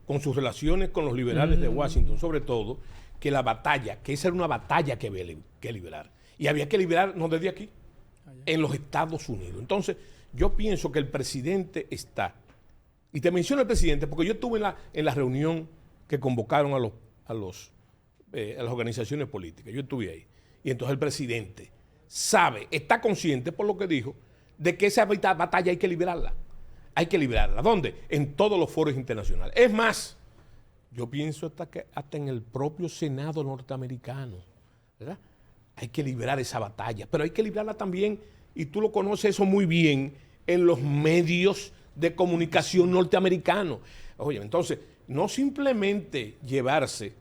con sus relaciones con los liberales de Washington, sobre todo, que la batalla, que esa era una batalla que había que liberar. Y había que liberarnos desde aquí, en los Estados Unidos. Entonces, yo pienso que el presidente está, y te menciono el presidente porque yo estuve en la reunión que convocaron a las organizaciones políticas. Yo estuve ahí. Y entonces el presidente sabe, está consciente por lo que dijo, de que esa batalla hay que liberarla. Hay que liberarla. ¿Dónde? En todos los foros internacionales. Es más, yo pienso hasta en el propio Senado norteamericano, ¿verdad? Hay que liberar esa batalla, pero hay que librarla también, y tú lo conoces eso muy bien, en los medios de comunicación norteamericanos. Oye, entonces, no simplemente llevarse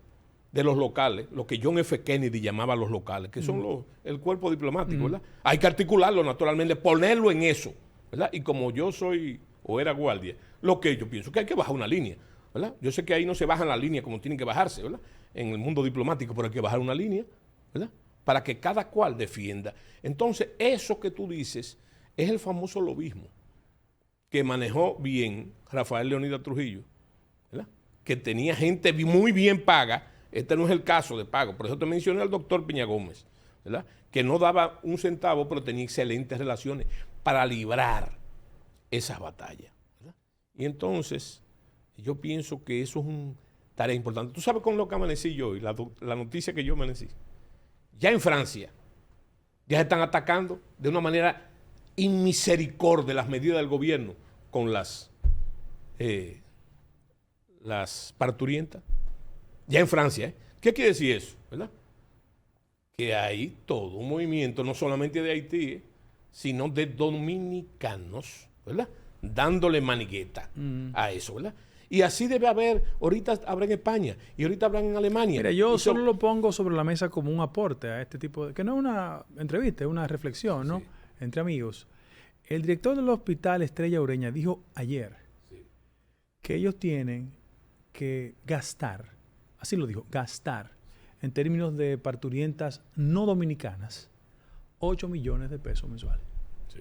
de los locales, lo que John F. Kennedy llamaba los locales, que son el cuerpo diplomático, ¿verdad? Hay que articularlo naturalmente, ponerlo en eso, ¿verdad? Y como yo soy o era guardia, lo que yo pienso que hay que bajar una línea, ¿verdad? Yo sé que ahí no se bajan las líneas como tienen que bajarse, ¿verdad? En el mundo diplomático, pero hay que bajar una línea, ¿verdad? Para que cada cual defienda. Entonces, eso que tú dices es el famoso lobismo que manejó bien Rafael Leónidas Trujillo, ¿verdad? Que tenía gente muy bien paga. Este no es el caso de pago, por eso te mencioné al doctor Peña Gómez, ¿verdad? Que no daba un centavo, pero tenía excelentes relaciones para librar esas batallas, ¿verdad? Y entonces, yo pienso que eso es una tarea importante. ¿Tú sabes con lo que amanecí yo hoy? La noticia que yo amanecí. Ya en Francia, ya se están atacando de una manera inmisericordia las medidas del gobierno con las parturientas. Ya en Francia, ¿eh? ¿Qué quiere decir eso? ¿Verdad? Que hay todo un movimiento, no solamente de Haití, sino de dominicanos, ¿verdad? Dándole manigueta a eso, ¿verdad? Y así debe haber, ahorita habrá en España y ahorita habrá en Alemania. Mira, yo solo lo pongo sobre la mesa como un aporte a este tipo de... que no es una entrevista, es una reflexión, ¿no? Sí. Entre amigos. El director del Hospital Estrella Ureña dijo ayer que ellos tienen que gastar, así lo dijo, gastar, en términos de parturientas no dominicanas, 8 millones de pesos mensuales. Sí.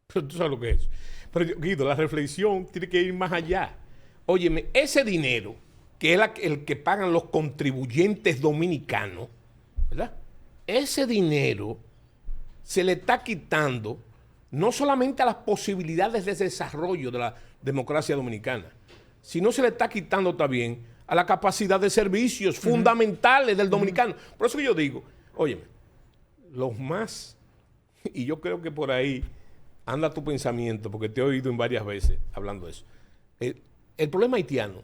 Pero tú sabes lo que es. Pero Guido, la reflexión tiene que ir más allá. Óyeme, ese dinero, que es el que pagan los contribuyentes dominicanos, ¿verdad? Ese dinero se le está quitando no solamente a las posibilidades de desarrollo de la democracia dominicana, sino se le está quitando también a la capacidad de servicios fundamentales del dominicano. Por eso que yo digo, óyeme, los más, y yo creo que por ahí anda tu pensamiento, porque te he oído en varias veces hablando de eso. El problema haitiano,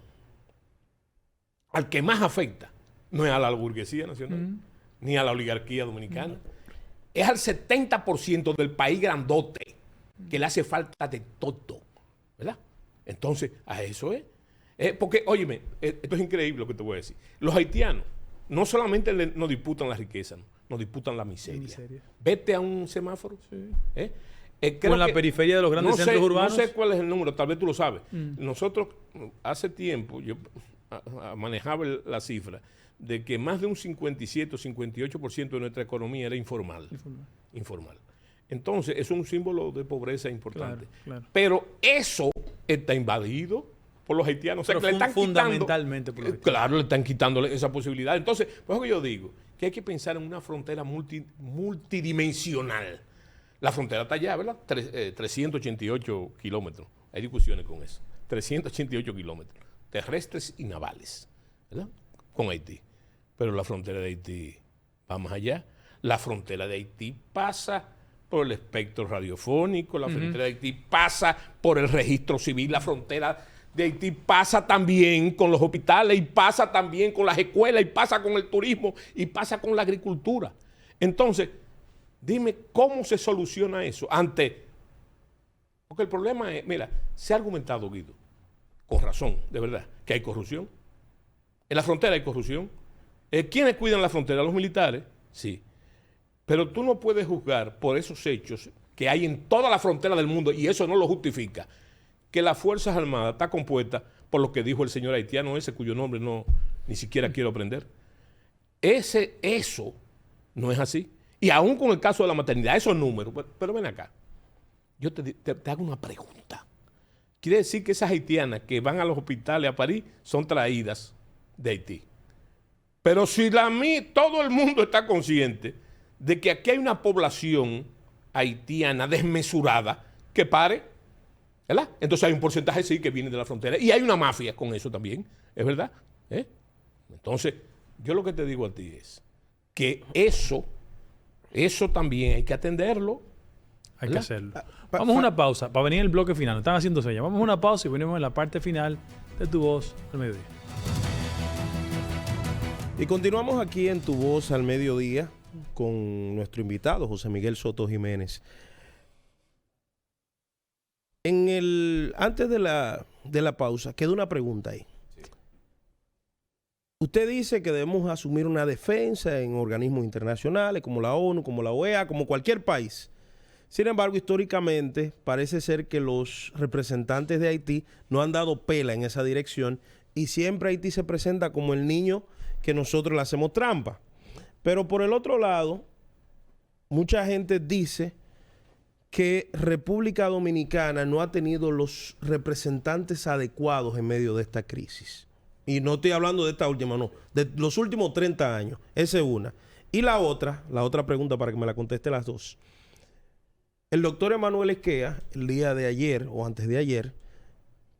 al que más afecta, no es a la burguesía nacional, ni a la oligarquía dominicana, es al 70% del país grandote, que le hace falta de todo, ¿verdad? Entonces, a eso es. Porque, óyeme, esto es increíble lo que te voy a decir. Los haitianos no solamente nos disputan la riqueza, nos disputan la miseria. Vete a un semáforo. Sí. Creo en la periferia de los grandes centros urbanos. No sé cuál es el número, tal vez tú lo sabes. Nosotros, hace tiempo, yo manejaba la cifra de que más de un 57 o 58% de nuestra economía era informal. Entonces, es un símbolo de pobreza importante. Claro. Pero eso está invadido por los haitianos. O sea, que le están fundamentalmente por los haitianos. Claro, le están quitando esa posibilidad. Entonces, por eso que yo digo que hay que pensar en una frontera multidimensional. La frontera está allá, ¿verdad? 388 kilómetros. Hay discusiones con eso. 388 kilómetros. Terrestres y navales, ¿verdad? Con Haití. Pero la frontera de Haití va más allá. La frontera de Haití pasa por el espectro radiofónico. La frontera de Haití pasa por el registro civil. La frontera de Haití pasa también con los hospitales, y pasa también con las escuelas, y pasa con el turismo, y pasa con la agricultura. Entonces, dime cómo se soluciona eso porque el problema es, mira, se ha argumentado, Guido, con razón, de verdad, que hay corrupción. En la frontera hay corrupción. ¿Quiénes cuidan la frontera? Los militares, sí. Pero tú no puedes juzgar por esos hechos que hay en toda la frontera del mundo, y eso no lo justifica, que las Fuerzas Armadas está compuesta por lo que dijo el señor haitiano ese, cuyo nombre ni siquiera quiero aprender. Eso no es así. Y aún con el caso de la maternidad, esos números, pero ven acá, yo te hago una pregunta. Quiere decir que esas haitianas que van a los hospitales a París son traídas de Haití. Pero si todo el mundo está consciente de que aquí hay una población haitiana desmesurada, que pare, ¿verdad? Entonces hay un porcentaje sí que viene de la frontera. Y hay una mafia con eso también, ¿es verdad? Entonces, yo lo que te digo a ti es que eso también hay que atenderlo. Hay que hacerlo. Vamos a una pausa para venir el bloque final. Están haciendo señas. Vamos a una pausa y venimos en la parte final de Tu Voz al Mediodía. Y continuamos aquí en Tu Voz al Mediodía con nuestro invitado, José Miguel Soto Jiménez. Antes de la pausa, queda una pregunta ahí. Sí. Usted dice que debemos asumir una defensa en organismos internacionales como la ONU, como la OEA, como cualquier país. Sin embargo, históricamente parece ser que los representantes de Haití no han dado pela en esa dirección y siempre Haití se presenta como el niño que nosotros le hacemos trampa. Pero por el otro lado, mucha gente dice que República Dominicana no ha tenido los representantes adecuados en medio de esta crisis. Y no estoy hablando de esta última, no, de los últimos 30 años. Esa es una. Y la otra pregunta para que me la conteste las dos. El doctor Emanuel Esquea, el día de ayer o antes de ayer,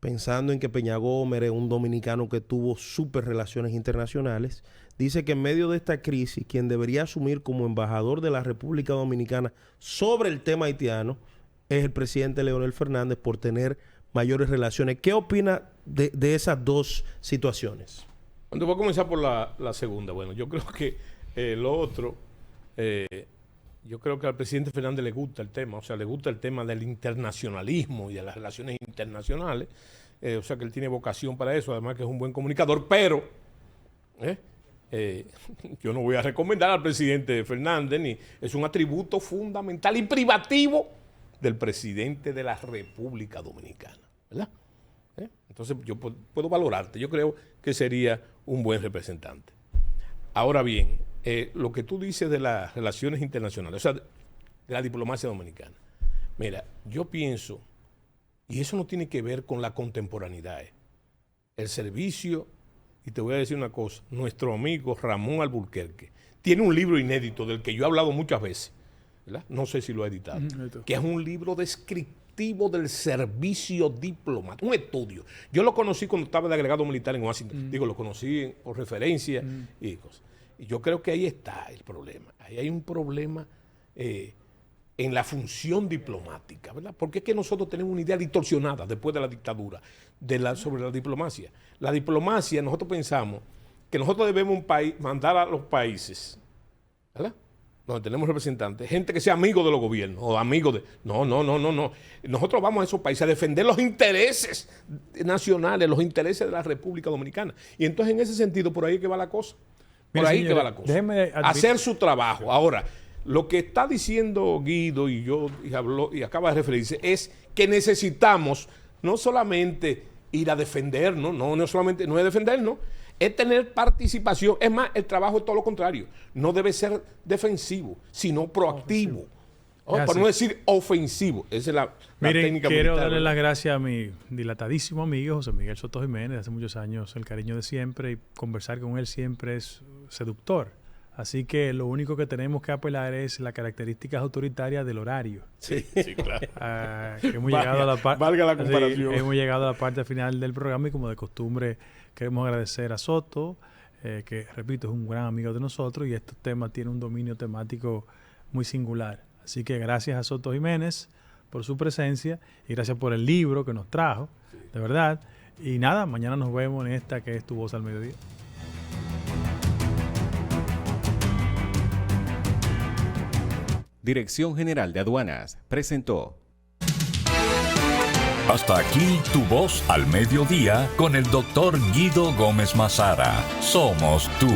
pensando en que Peña Gómez es un dominicano que tuvo súper relaciones internacionales, dice que en medio de esta crisis, quien debería asumir como embajador de la República Dominicana sobre el tema haitiano es el presidente Leonel Fernández por tener mayores relaciones. ¿Qué opina de esas dos situaciones? Voy a comenzar por la segunda. Bueno, yo creo que lo otro... yo creo que al presidente Fernández le gusta el tema, o sea, le gusta el tema del internacionalismo y de las relaciones internacionales, o sea que él tiene vocación para eso, además que es un buen comunicador, pero yo no voy a recomendar al presidente Fernández, ni es un atributo fundamental y privativo del presidente de la República Dominicana, ¿verdad? Entonces yo puedo valorarte, yo creo que sería un buen representante. Ahora bien, lo que tú dices de las relaciones internacionales, o sea, de la diplomacia dominicana. Mira, yo pienso, y eso no tiene que ver con la contemporaneidad, el servicio, y te voy a decir una cosa, nuestro amigo Ramón Alburquerque tiene un libro inédito del que yo he hablado muchas veces, ¿verdad? No sé si lo ha editado, que es un libro descriptivo del servicio diplomático, un estudio. Yo lo conocí cuando estaba de agregado militar en Washington, lo conocí por referencia y cosas. Y yo creo que ahí está el problema. Ahí hay un problema en la función diplomática, ¿verdad? Porque es que nosotros tenemos una idea distorsionada después de la dictadura sobre la diplomacia. La diplomacia, nosotros pensamos que nosotros debemos mandar a los países, ¿verdad? Donde tenemos representantes, gente que sea amigo de los gobiernos o amigo de... No. Nosotros vamos a esos países a defender los intereses nacionales, los intereses de la República Dominicana. Y entonces en ese sentido, por ahí es que va la cosa. Por ahí que va la cosa. Hacer su trabajo. Ahora, lo que está diciendo Guido y acaba de referirse es que necesitamos no solamente ir a defendernos, no es defendernos, es tener participación. Es más, el trabajo es todo lo contrario. No debe ser defensivo, sino proactivo. Para no decir ofensivo. Esa es la técnica. Quiero darle las gracias a mi dilatadísimo amigo José Miguel Soto Jiménez, de hace muchos años, el cariño de siempre, y conversar con él siempre es seductor. Así que lo único que tenemos que apelar es las características autoritarias del horario. Sí, claro. Hemos llegado a la valga la comparación. Hemos llegado a la parte final del programa y como de costumbre queremos agradecer a Soto, que repito, es un gran amigo de nosotros y estos temas tienen un dominio temático muy singular. Así que gracias a Soto Jiménez por su presencia y gracias por el libro que nos trajo, de verdad. Y nada, mañana nos vemos en esta que es Tu Voz al Mediodía. Dirección General de Aduanas, presentó. Hasta aquí Tu Voz al Mediodía con el doctor Guido Gómez Mazara. Somos tú.